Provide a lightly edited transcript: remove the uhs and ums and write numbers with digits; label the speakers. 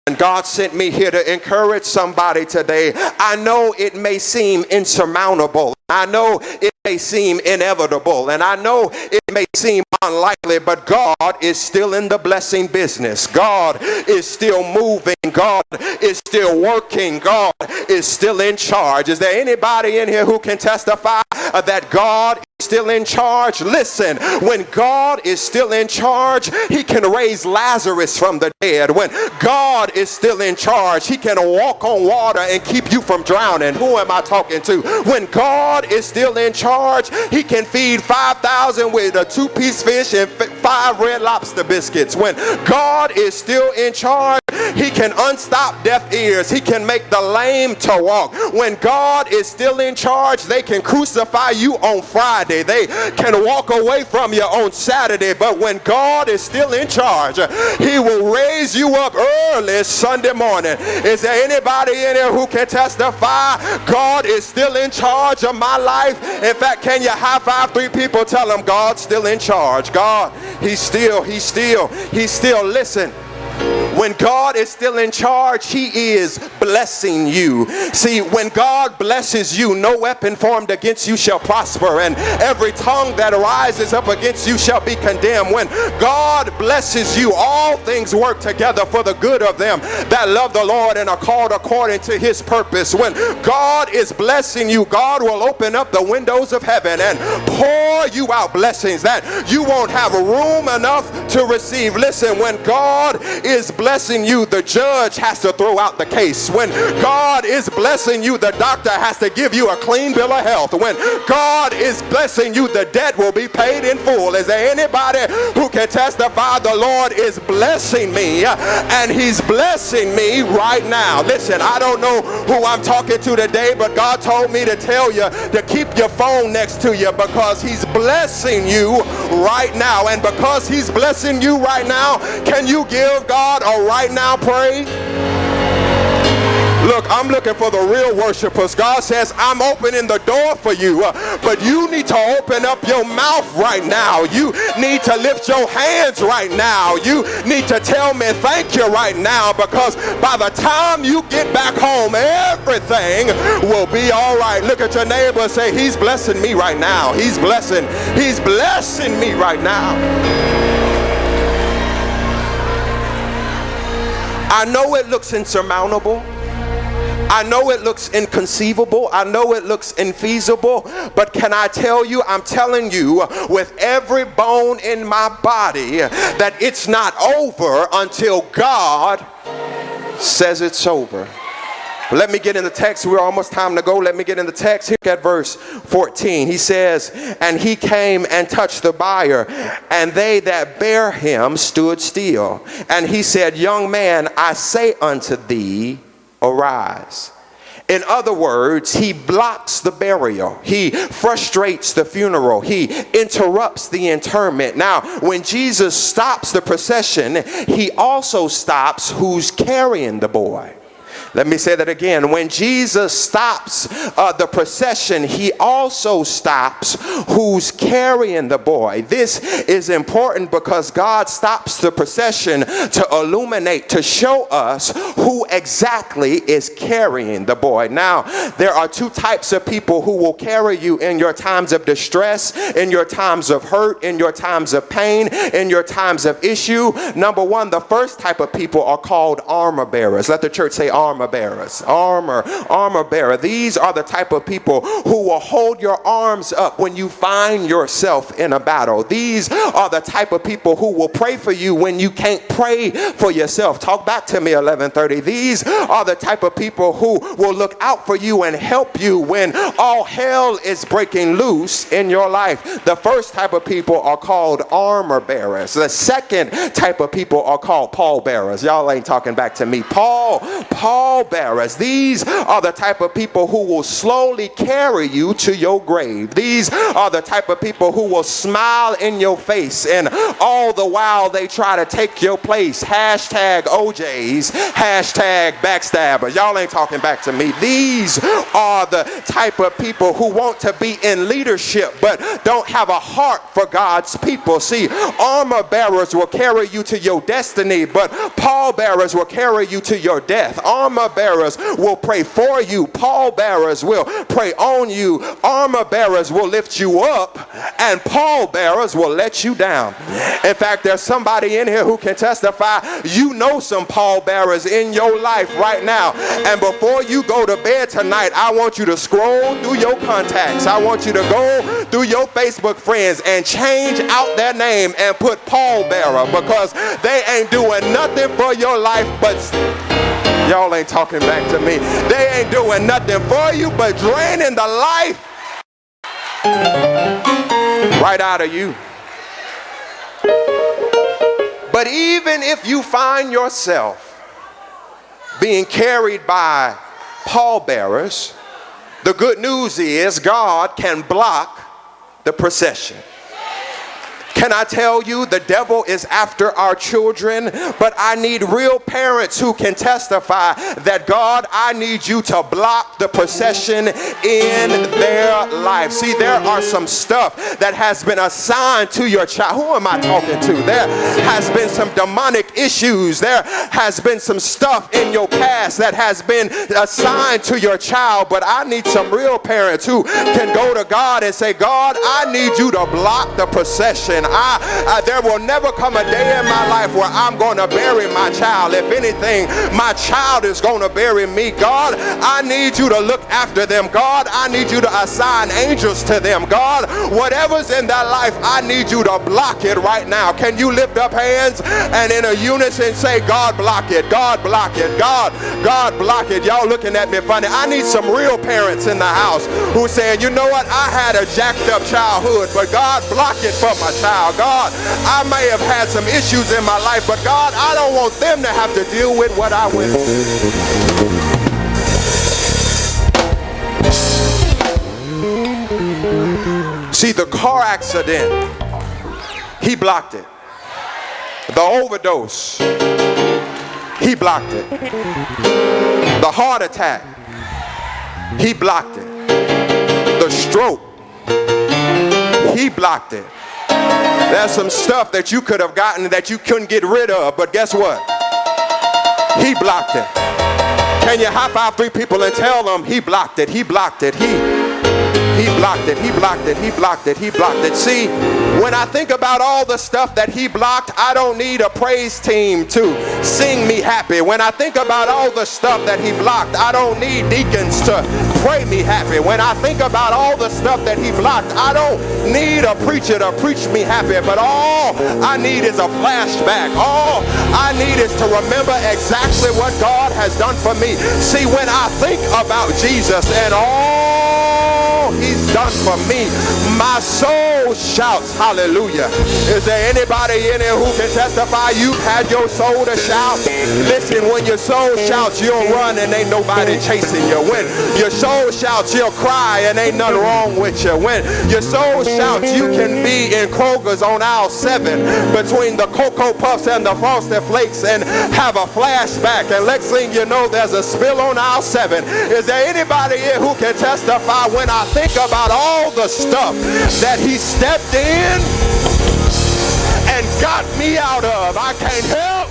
Speaker 1: And God sent me here to encourage somebody today. I know it may seem insurmountable. I know it may seem inevitable, and I know it may seem unlikely, but God is still in the blessing business. God is still moving. God is still working. God is still in charge. Is there anybody in here who can testify that God is still in charge? Listen, when God is still in charge, he can raise Lazarus from the dead. When God is still in charge, he can walk on water and keep you from drowning. Who am I talking to? When God is still in charge, he can feed 5,000 with a 2-piece fish and 5 Red Lobster biscuits. When God is still in charge, he can unstop deaf ears. He can make the lame to walk. When God is still in charge, they can crucify you on Friday. They can walk away from you on Saturday. But when God is still in charge, he will raise you up early Sunday morning. Is there anybody in here who can testify God is still in charge of my life? In fact, can you high five 3 people? Tell them God's still in charge. God, he's still. Listen. When God is still in charge, he is blessing you. See, when God blesses you, no weapon formed against you shall prosper, and every tongue that rises up against you shall be condemned. When God blesses you, all things work together for the good of them that love the Lord and are called according to his purpose. When God is blessing you, God will open up the windows of heaven and pour you out blessings that you won't have room enough to receive. Listen, when God is blessing you, the judge has to throw out the case. When God is blessing you, the doctor has to give you a clean bill of health. When God is blessing you, the debt will be paid in full. Is there anybody who can testify the Lord is blessing me, and he's blessing me right now? Listen, I don't know who I'm talking to today, but God told me to tell you to keep your phone next to you, because he's blessing you right now. And because he's blessing you right now, can you give God a right now praise? Look, I'm looking for the real worshipers. God says, I'm opening the door for you, but you need to open up your mouth right now. You need to lift your hands right now. You need to tell me thank you right now, because by the time you get back home, everything will be all right. Look at your neighbor and say, he's blessing me right now. He's blessing me right now. I know it looks insurmountable. I know it looks inconceivable. I know it looks infeasible. But can I tell you, I'm telling you with every bone in my body that it's not over until God says it's over. Let me get in the text. We're almost time to go. Let me get in the text. Here at verse 14. He says, and he came and touched the bier, and they that bare him stood still. And he said, young man, I say unto thee, arise. In other words, he blocks the burial. He frustrates the funeral. He interrupts the interment. Now, when Jesus stops the procession, he also stops who's carrying the boy. Let me say that again. When Jesus stops the procession, he also stops who's carrying the boy. This is important because God stops the procession to illuminate, to show us who exactly is carrying the boy. Now, there are 2 types of people who will carry you in your times of distress, in your times of hurt, in your times of pain, in your times of issue. Number 1, the first type of people are called armor bearers. Let the church say armor bearers. Armor bearer. These are the type of people who will hold your arms up when you find yourself in a battle. These are the type of people who will pray for you when you can't pray for yourself. Talk back to me, 1130. These are the type of people who will look out for you and help you when all hell is breaking loose in your life. The first type of people are called armor bearers. The second type of people are called pallbearers. Y'all ain't talking back to me. Paul pallbearers. These are the type of people who will slowly carry you to your grave. These are the type of people who will smile in your face, and all the while they try to take your place. Hashtag OJs, hashtag backstabbers. Y'all ain't talking back to me. These are the type of people who want to be in leadership but don't have a heart for God's people. See, armor bearers will carry you to your destiny, but pallbearers will carry you to your death. Armor bearers will pray for you. Pallbearers will pray on you. Armor bearers will lift you up, and pallbearers will let you down. In fact, there's somebody in here who can testify. You know some pallbearers in your life right now. And before you go to bed tonight, I want you to scroll through your contacts. I want you to go through your Facebook friends and change out their name and put pallbearer, because they ain't doing nothing for your life but... Y'all ain't talking back to me. They ain't doing nothing for you but draining the life right out of you. But even if you find yourself being carried by pallbearers, the good news is God can block the procession. Can I tell you, the devil is after our children, but I need real parents who can testify that, God, I need you to block the procession in their life. See, there are some stuff that has been assigned to your child. Who am I talking to? There has been some demonic issues. There has been some stuff in your past that has been assigned to your child, but I need some real parents who can go to God and say, God, I need you to block the procession. There will never come a day in my life where I'm going to bury my child. If anything, my child is going to bury me. God, I need you to look after them. God, I need you to assign angels to them. God, whatever's in their life, I need you to block it right now. Can you lift up hands and in a unison say, God, block it. God, block it. God, block it. Y'all looking at me funny. I need some real parents in the house who saying, you know what? I had a jacked up childhood, but God, block it for my child. God, I may have had some issues in my life, but God, I don't want them to have to deal with what I went through. See, the car accident, he blocked it. The overdose, he blocked it. The heart attack, he blocked it. The stroke, he blocked it. There's some stuff that you could have gotten that you couldn't get rid of, but guess what? He blocked it. Can you high five 3 people and tell them he blocked it, he blocked it, he blocked it, he blocked it, he blocked it, he blocked it. See, when I think about all the stuff that he blocked, I don't need a praise team to sing me happy. When I think about all the stuff that he blocked, I don't need deacons to pray me happy. When I think about all the stuff that he blocked, I don't need a preacher to preach me happy. But all I need is a flashback. All I need is to remember exactly what God has done for me. See, when I think about Jesus and all he's done for me, my soul shouts hallelujah. Is there anybody in here who can testify you've had your soul to shout? Listen, when your soul shouts, you'll run and ain't nobody chasing you. When your soul shouts, you'll cry and ain't nothing wrong with you. When your soul shouts, you can be in Kroger's on aisle 7 between the Cocoa Puffs and the Frosted Flakes and have a flashback, and next thing you know, there's a spill on aisle 7. Is there anybody here who can testify when I think about all the stuff that he stepped in and got me out of? I can't help